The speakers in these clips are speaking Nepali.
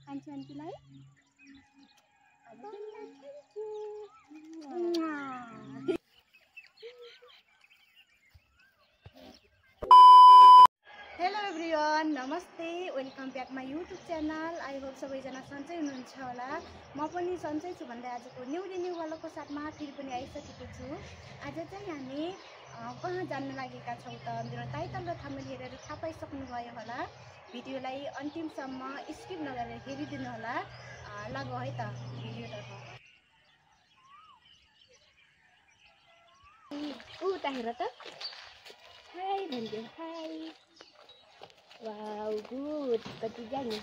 आन्टीलाई हेलो एभ्रिवान, नमस्ते, welcome back my YouTube channel. I hope सबैजना सन्चै हुनुहुन्छ होला। म पनि सन्चै छु भन्दै आजको न्यू वालाको साथमा फेरि पनि आइसकेको छु। आज चाहिँ हामी कहाँ जान्न लागेका छौँ त मेरो टाइटल र थम्बनेल हेरेर थाहा पाइसक्नुभयो होला। भिडियोलाई अन्तिमसम्म स्किप नगरेर हेरिदिनु होला। लागौ है त भिडियोतर्फ। उता हेर त, हाई भनिदियो, हाई। वाउ गुड, कति जाने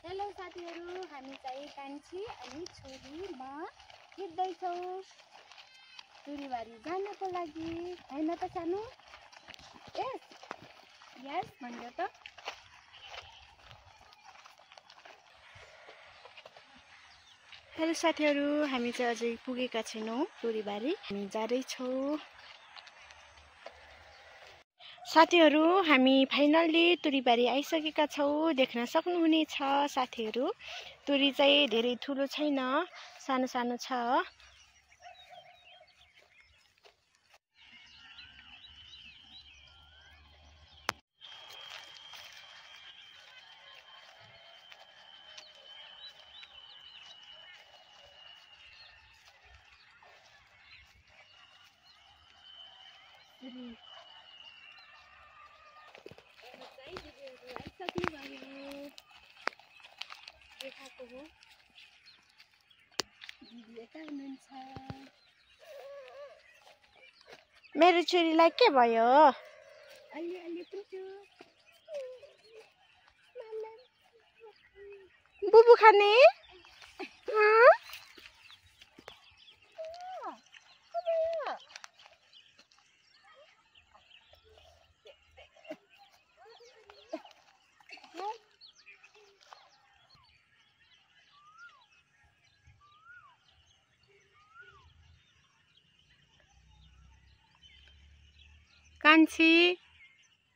हेलो साथीहरू, हामी चाहिँ कान्छी अनि छोरीमा हिँड्दैछौँ टुरीबारी जानको लागि। होइन त सानो? यस यस भनिदियो त। हेलो साथीहरू, हामी चाहिँ अझै पुगेका छैनौँ टुरीबारी, हामी जाँदैछौँ। साथीहरू, हामी फाइनल्ली टुरीबारी आइसकेका छौँ। देख्न सक्नुहुनेछ साथीहरू, टुरी चाहिँ धेरै ठुलो छैन, सानो सानो छ। देखाएको हो दिदी यता हुनुहुन्छ। मेरो छोरीलाई के भयो? अलि पुग्यो। बुबु खाने? कान्छी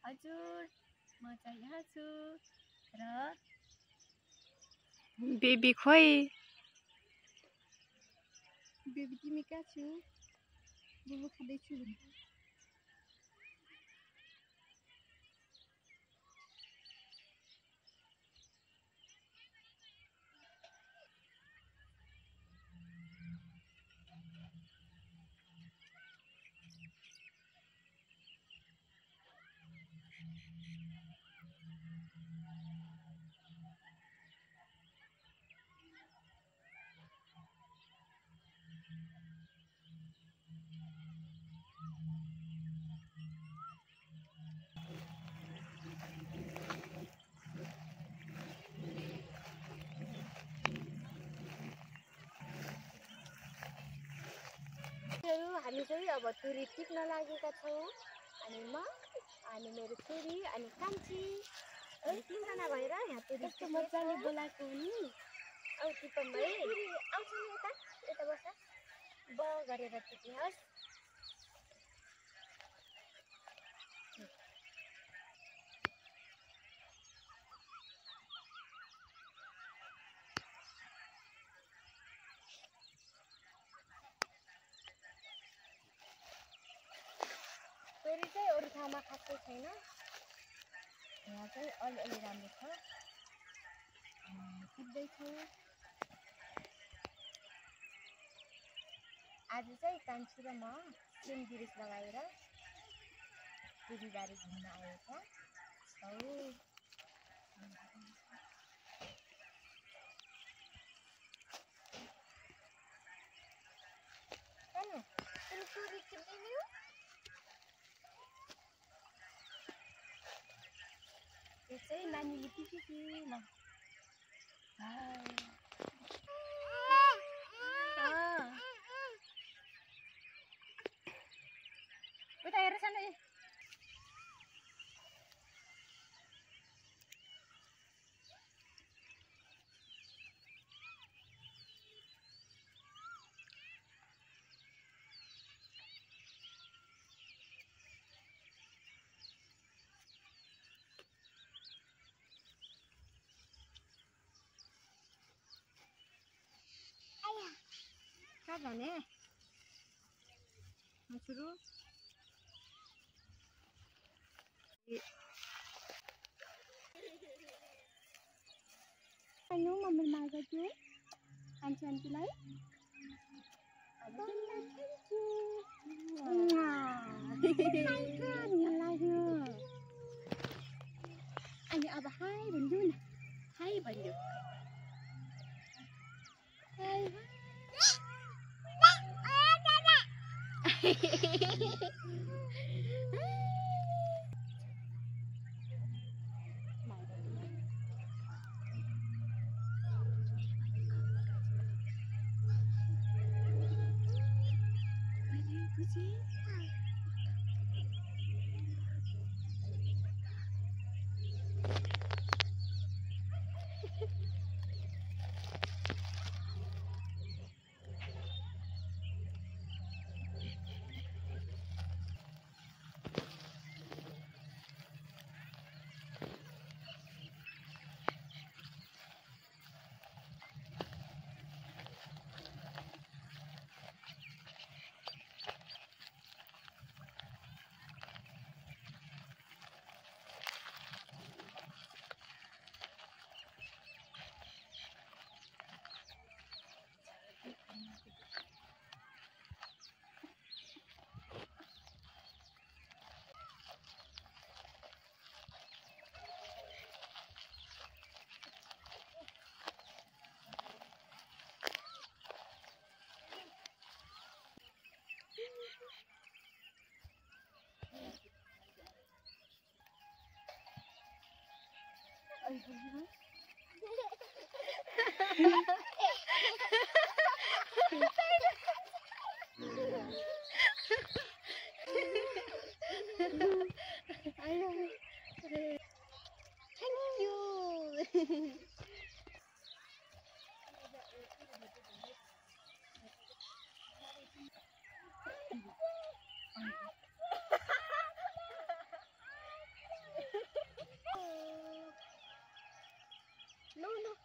हजुर, म चाहिँ यहाँ छु र बेबी खोइ। बेबी तिमी कहाँ छु? बुबु खाँदैछु। हामी चाहिँ अब टुरी टिप्न लागेका छौँ। अनि म अनि मेरो छोरी अनि कान्छी तिनजना भएर यहाँ टुरी कस्तो मजाले बोलाएको नि। अब टिपम है, आउँछ नि यता यता बस्छ, ब गरेर टिप्नुहोस्। टुरी चाहिँ अरू ठाउँमा खासै छैन, यहाँ चाहिँ अलिअलि राम्रो छ। टिप्दैछौँ। आज चाहिँ कान्छी र म सेम ड्रेस लगाएर टुरीबारी घुम्न आएका छौँ। टुरी टिप्दिनु? यो चाहिँ नानीले टिपेको ल। उता हेर सानो। कहाँ जाने सुरु मम्मी मार्ग थियो आन्टीलाई लाग्यो अनि अब हाई भन्दियो न हाई भन्दियो Thank you.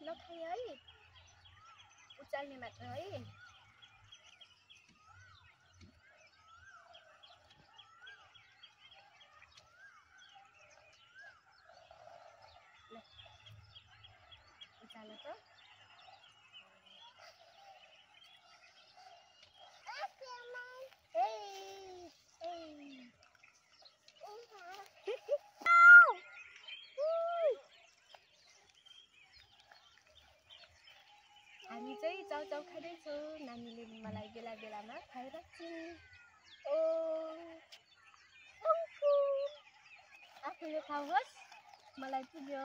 नखाइ है उचाल्ने मात्र है उचाल त हामी चाहिँ चाउचाउ खाँदैछौँ नानीले मलाई बेला बेलामा खुवाइराख्छिन् ओ आफूले खाओस् मलाई पुग्यो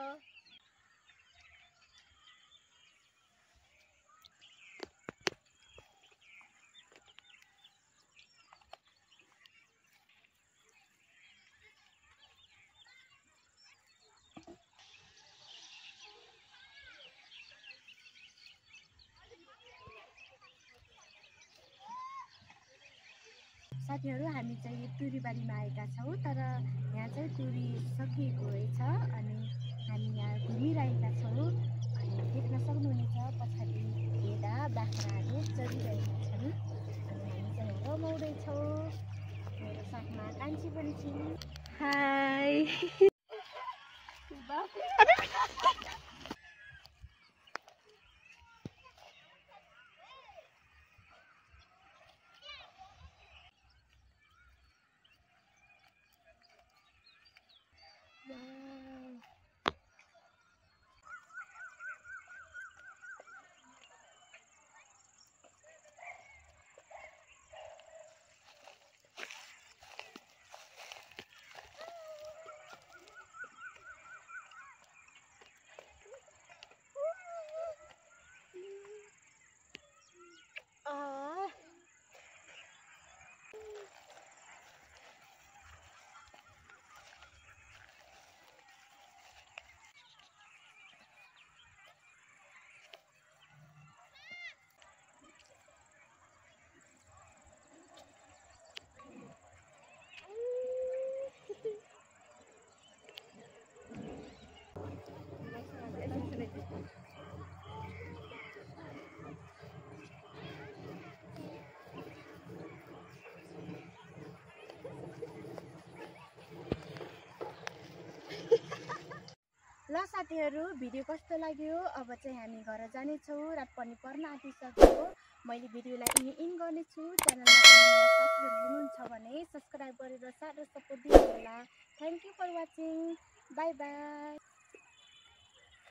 साथीहरू हामी चाहिँ तुरीबारीमा आएका छौँ तर यहाँ चाहिँ तुरी सकिएको रहेछ अनि हामी यहाँ घुमिरहेका छौँ अनि देख्न सक्नुहुनेछ पछाडि भेडा बाख्राहरू चरिरहेका छन् अनि हामी चाहिँ रमाउँदैछौँ मेरो साथमा कान्छी पनि छिन् हाई साथीहरू भिडियो कस्तो लाग्यो? अब चाहिँ हामी घर जानेछौँ, रात पनि पर्न आँटिसक्यो। मैले भिडियोलाई इन गर्नेछु। च्यानलमा नयाँ साथीहरू हुनुहुन्छ भने सब्स्क्राइब गरेर साथ र सपोर्ट दिनु होला। Thank you for watching. Bye by.